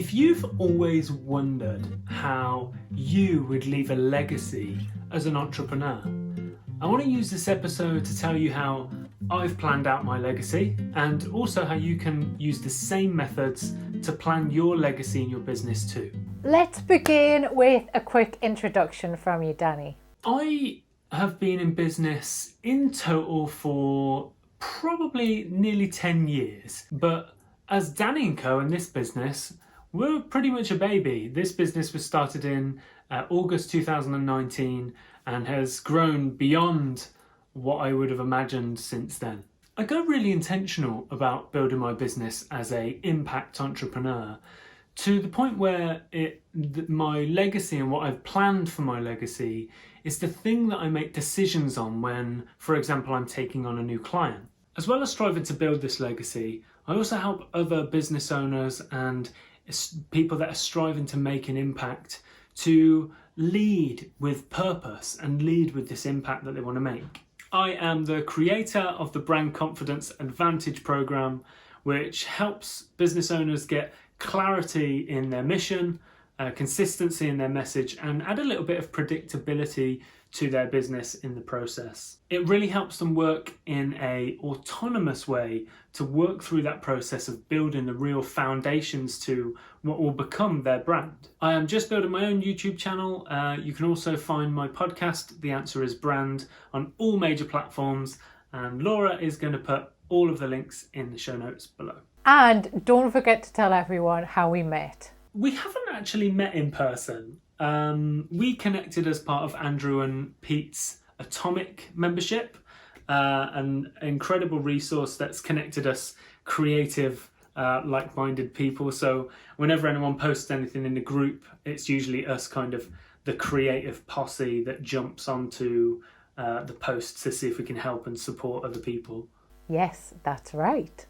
If you've always wondered how you would leave a legacy as an entrepreneur, I want to use this episode to tell you how I've planned out my legacy and also how you can use the same methods to plan your legacy in your business too. Let's begin with a quick introduction from you, Danny. I have been in business in total for probably nearly 10 years, but as Danny & Co. in this business, we're pretty much a baby. This business was started in August 2019 and has grown beyond what I would have imagined since then. I got really intentional about building my business as an impact entrepreneur to the point where my legacy and what I've planned for my legacy is the thing that I make decisions on when, for example, I'm taking on a new client. As well as striving to build this legacy, I also help other business owners and people that are striving to make an impact to lead with purpose and lead with this impact that they want to make. I am the creator of the Brand Confidence Advantage program, which helps business owners get clarity in their mission, consistency in their message, and add a little bit of predictability to their business in the process. It really helps them work in an autonomous way to work through that process of building the real foundations to what will become their brand. I am just building my own YouTube channel. You can also find my podcast, The Answer is Brand, on all major platforms, and Laura is going to put all of the links in the show notes below. And don't forget to tell everyone how we met. We haven't actually met in person. We connected as part of Andrew and Pete's Atomic membership, an incredible resource that's connected us creative, like-minded people. So whenever anyone posts anything in the group, it's usually us, kind of the creative posse that jumps onto the posts to see if we can help and support other people. Yes, that's right.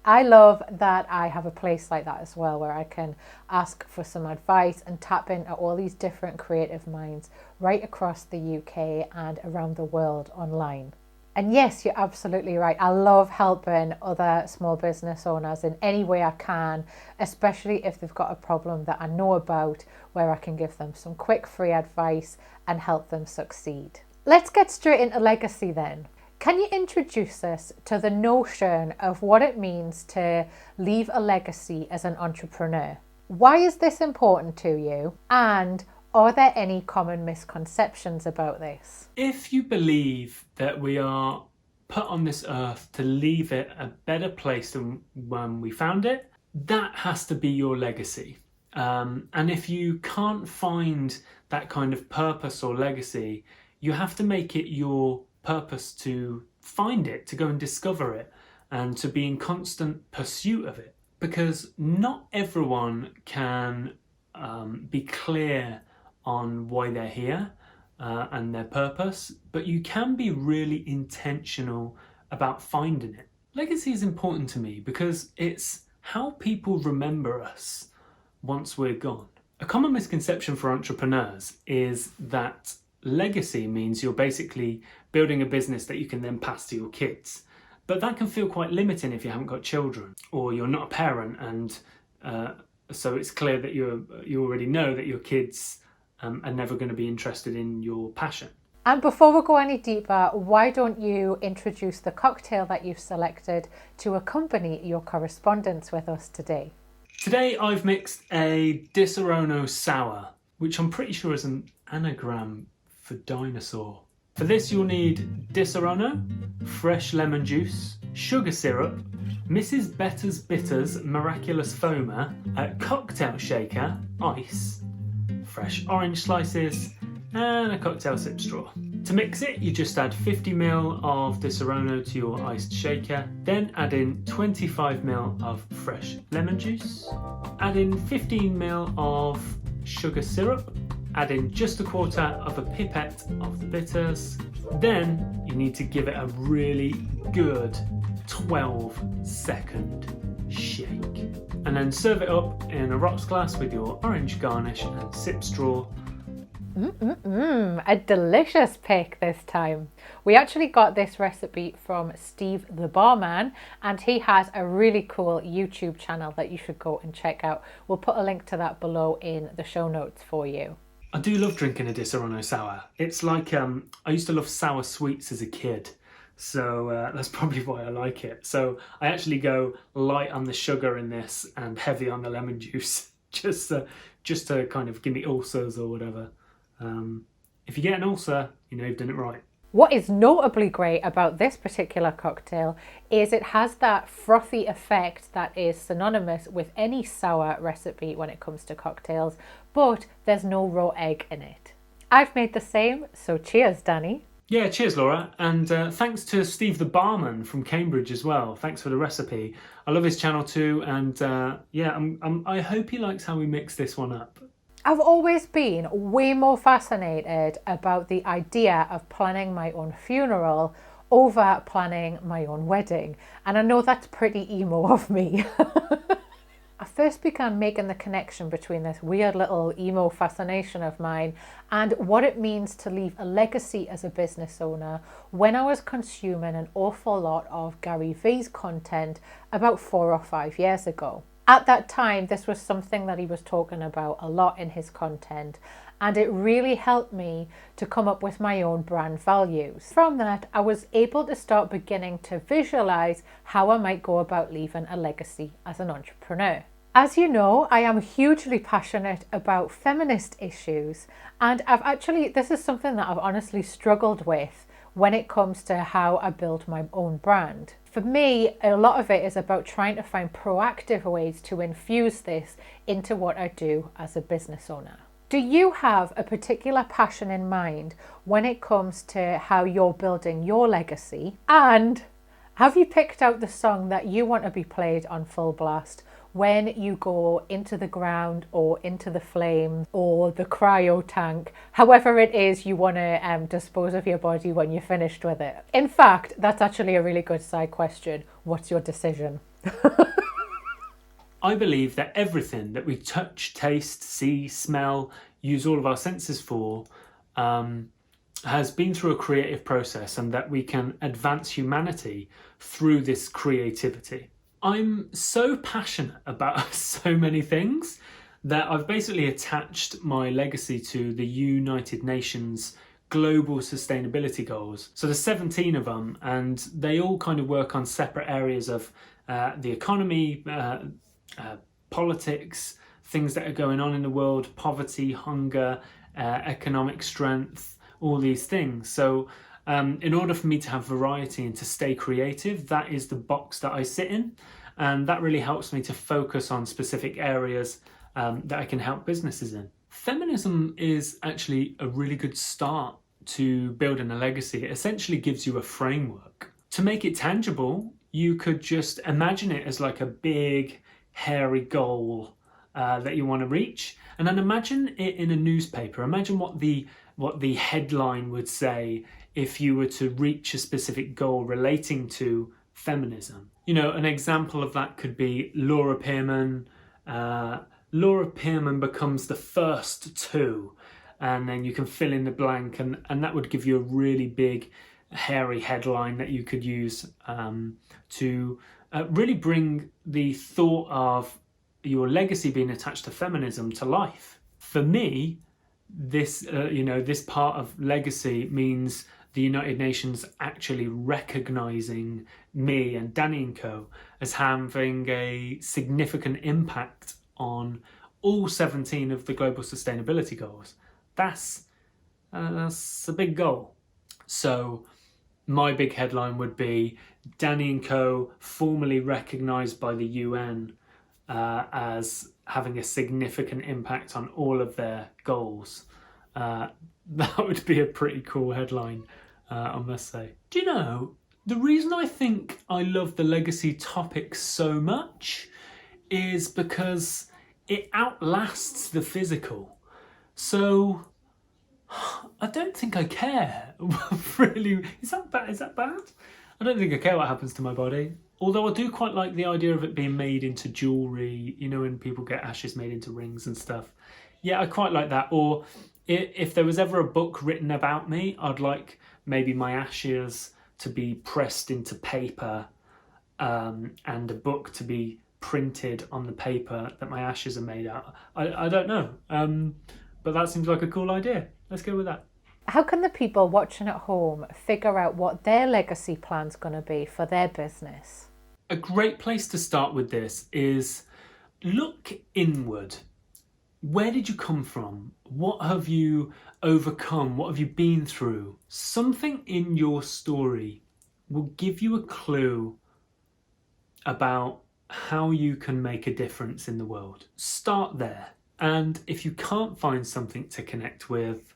I love that I have a place like that as well, where I can ask for some advice and tap into all these different creative minds right across the UK and around the world online. And yes, you're absolutely right. I love helping other small business owners in any way I can, especially if they've got a problem that I know about, where I can give them some quick free advice and help them succeed. Let's get straight into legacy then. Can you introduce us to the notion of what it means to leave a legacy as an entrepreneur? Why is this important to you? And are there any common misconceptions about this? If you believe that we are put on this earth to leave it a better place than when we found it, that has to be your legacy. And if you can't find that kind of purpose or legacy, you have to make it your purpose to find it, to go and discover it, and to be in constant pursuit of it. Because not everyone can be clear on why they're here and their purpose, but you can be really intentional about finding it. Legacy is important to me because it's how people remember us once we're gone. A common misconception for entrepreneurs is that legacy means you're basically building a business that you can then pass to your kids. But that can feel quite limiting if you haven't got children or you're not a parent, and so it's clear that you already know that your kids are never going to be interested in your passion. And before we go any deeper, why don't you introduce the cocktail that you've selected to accompany your correspondence with us today? Today I've mixed a Disaronno Sour, which I'm pretty sure is an anagram for dinosaur. For this you'll need Disaronno, fresh lemon juice, sugar syrup, Mrs. Better's Bitters Miraculous Foamer, a cocktail shaker, ice, fresh orange slices, and a cocktail sip straw. To mix it, you just add 50ml of Disaronno to your iced shaker, then add in 25ml of fresh lemon juice, add in 15ml of sugar syrup, add in just a quarter of a pipette of the bitters. Then you need to give it a really good 12-second shake. And then serve it up in a rocks glass with your orange garnish and sip straw. A delicious pick this time. We actually got this recipe from Steve the Barman, and he has a really cool YouTube channel that you should go and check out. We'll put a link to that below in the show notes for you. I do love drinking a Disaronno Sour. It's like, I used to love sour sweets as a kid, so that's probably why I like it. So I actually go light on the sugar in this and heavy on the lemon juice, just to kind of give me ulcers or whatever. If you get an ulcer, you know you've done it right. What is notably great about this particular cocktail is it has that frothy effect that is synonymous with any sour recipe when it comes to cocktails, but there's no raw egg in it. I've made the same, so cheers, Danny. Yeah, cheers, Laura, and thanks to Steve the Barman from Cambridge as well. Thanks for the recipe. I love his channel too, and I hope he likes how we mix this one up. I've always been way more fascinated about the idea of planning my own funeral over planning my own wedding. And I know that's pretty emo of me. I first began making the connection between this weird little emo fascination of mine and what it means to leave a legacy as a business owner when I was consuming an awful lot of Gary Vee's content about 4 or 5 years ago. At that time, this was something that he was talking about a lot in his content, and it really helped me to come up with my own brand values. From that, I was able to start beginning to visualize how I might go about leaving a legacy as an entrepreneur. As you know, I am hugely passionate about feminist issues, and this is something that I've honestly struggled with when it comes to how I build my own brand. For me, a lot of it is about trying to find proactive ways to infuse this into what I do as a business owner. Do you have a particular passion in mind when it comes to how you're building your legacy? And have you picked out the song that you want to be played on full blast when you go into the ground or into the flame or the cryo tank, however it is you want to dispose of your body when you're finished with it? In fact, that's actually a really good side question. What's your decision? I believe that everything that we touch, taste, see, smell, use all of our senses for, has been through a creative process, and that we can advance humanity through this creativity. I'm so passionate about so many things that I've basically attached my legacy to the United Nations Global Sustainability Goals. So there's 17 of them, and they all kind of work on separate areas of the economy, politics, things that are going on in the world, poverty, hunger, economic strength, all these things. So in order for me to have variety and to stay creative, that is the box that I sit in. And that really helps me to focus on specific areas that I can help businesses in. Feminism is actually a really good start to building a legacy. It essentially gives you a framework. To make it tangible, you could just imagine it as like a big, hairy goal that you want to reach. And then imagine it in a newspaper. Imagine what the headline would say if you were to reach a specific goal relating to feminism. You know, an example of that could be Laura Pearman. Laura Pearman becomes the first to, and then you can fill in the blank, and that would give you a really big, hairy headline that you could use to really bring the thought of your legacy being attached to feminism to life. For me, this part of legacy means the United Nations actually recognising me and Danny & Co as having a significant impact on all 17 of the global sustainability goals. That's a big goal. So my big headline would be Danny & Co formally recognised by the UN as having a significant impact on all of their goals. That would be a pretty cool headline, I must say. Do you know, the reason I think I love the legacy topic so much is because it outlasts the physical. So I don't think I care. Really, is that bad? I don't think I care what happens to my body. Although I do quite like the idea of it being made into jewellery, you know, when people get ashes made into rings and stuff. Yeah, I quite like that. Or If there was ever a book written about me, I'd like maybe my ashes to be pressed into paper, and a book to be printed on the paper that my ashes are made out. I don't know, but that seems like a cool idea. Let's go with that. How can the people watching at home figure out what their legacy plan's going to be for their business? A great place to start with this is look inward. Where did you come from? What have you overcome? What have you been through? Something in your story will give you a clue about how you can make a difference in the world. Start there. And if you can't find something to connect with,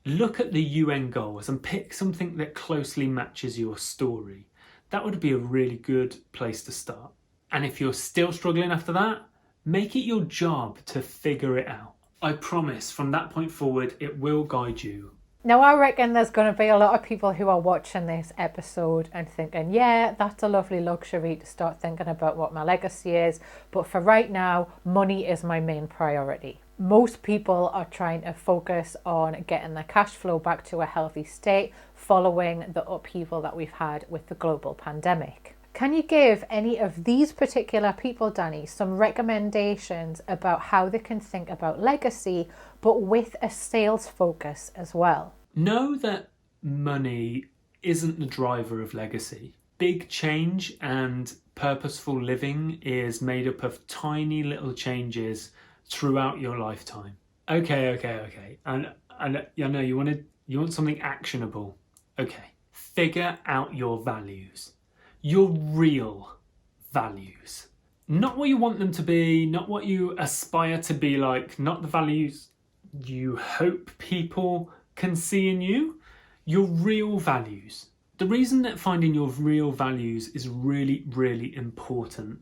look at the UN goals and pick something that closely matches your story. That would be a really good place to start. And if you're still struggling after that, make it your job to figure it out. I promise from that point forward, it will guide you. Now, I reckon there's going to be a lot of people who are watching this episode and thinking, yeah, that's a lovely luxury to start thinking about what my legacy is. But for right now, money is my main priority. Most people are trying to focus on getting their cash flow back to a healthy state following the upheaval that we've had with the global pandemic. Can you give any of these particular people, Danny, some recommendations about how they can think about legacy, but with a sales focus as well? Know that money isn't the driver of legacy. Big change and purposeful living is made up of tiny little changes throughout your lifetime. Okay. And I know you want something actionable. Okay. Figure out your values. Your real values. Not what you want them to be, not what you aspire to be like, not the values you hope people can see in you. Your real values. The reason that finding your real values is really, really important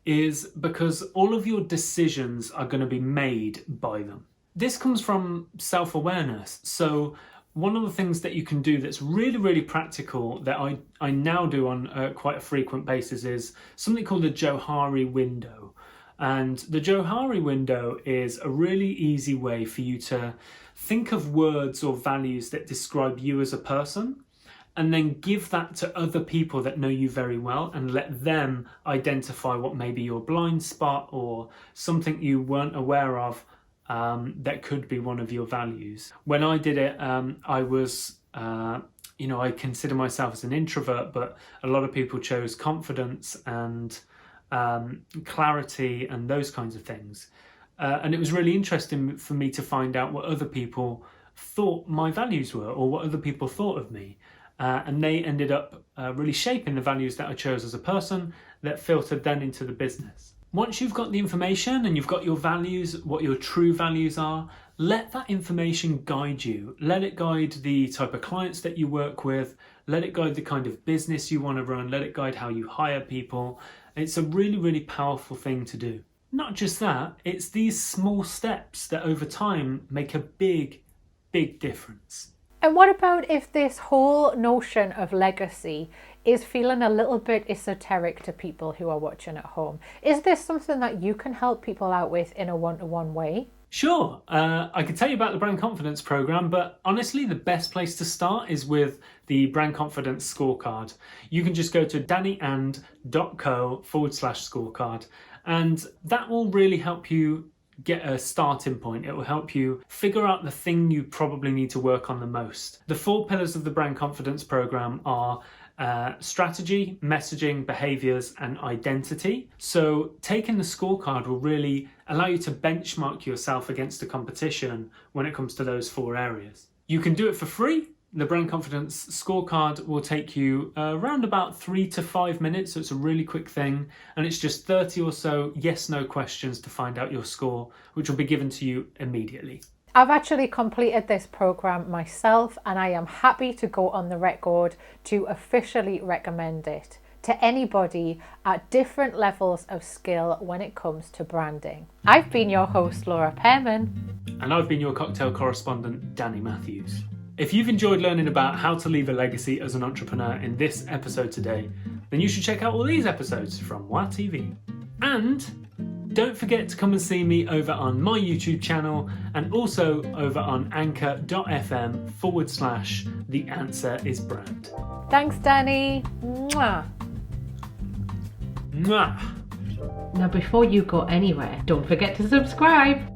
is because all of your decisions are going to be made by them. This comes from self-awareness. So one of the things that you can do that's really, really practical that I now do on quite a frequent basis is something called the Johari window. And the Johari window is a really easy way for you to think of words or values that describe you as a person, and then give that to other people that know you very well and let them identify what may be your blind spot or something you weren't aware of that could be one of your values. When I did it, I was, I consider myself as an introvert, but a lot of people chose confidence and clarity and those kinds of things. And it was really interesting for me to find out what other people thought my values were or what other people thought of me. And they ended up really shaping the values that I chose as a person that filtered then into the business. Once you've got the information and you've got your values, what your true values are, let that information guide you. Let it guide the type of clients that you work with. Let it guide the kind of business you want to run. Let it guide how you hire people. It's a really, really powerful thing to do. Not just that, it's these small steps that over time make a big, big difference. And what about if this whole notion of legacy is feeling a little bit esoteric to people who are watching at home? Is this something that you can help people out with in a one-to-one way? Sure. I could tell you about the Brand Confidence program, but honestly, the best place to start is with the Brand Confidence Scorecard. You can just go to dannyand.co/scorecard, and that will really help you get a starting point. It will help you figure out the thing you probably need to work on the most. The 4 pillars of the Brand Confidence program are strategy, messaging, behaviors, and identity. So taking the scorecard will really allow you to benchmark yourself against the competition when it comes to those 4 areas. You can do it for free. The Brand Confidence Scorecard will take you around about 3 to 5 minutes, so it's a really quick thing, and it's just 30 or so yes/no questions to find out your score, which will be given to you immediately. I've actually completed this program myself, and I am happy to go on the record to officially recommend it to anybody at different levels of skill when it comes to branding. I've been your host, Laura Pearman. And I've been your cocktail correspondent, Danny Matthews. If you've enjoyed learning about how to leave a legacy as an entrepreneur in this episode today, then you should check out all these episodes from WA TV. And Don't forget to come and see me over on my YouTube channel and also over on anchor.fm/The Answer is Brand. Thanks, Danny. Mwah. Mwah. Now, before you go anywhere, don't forget to subscribe.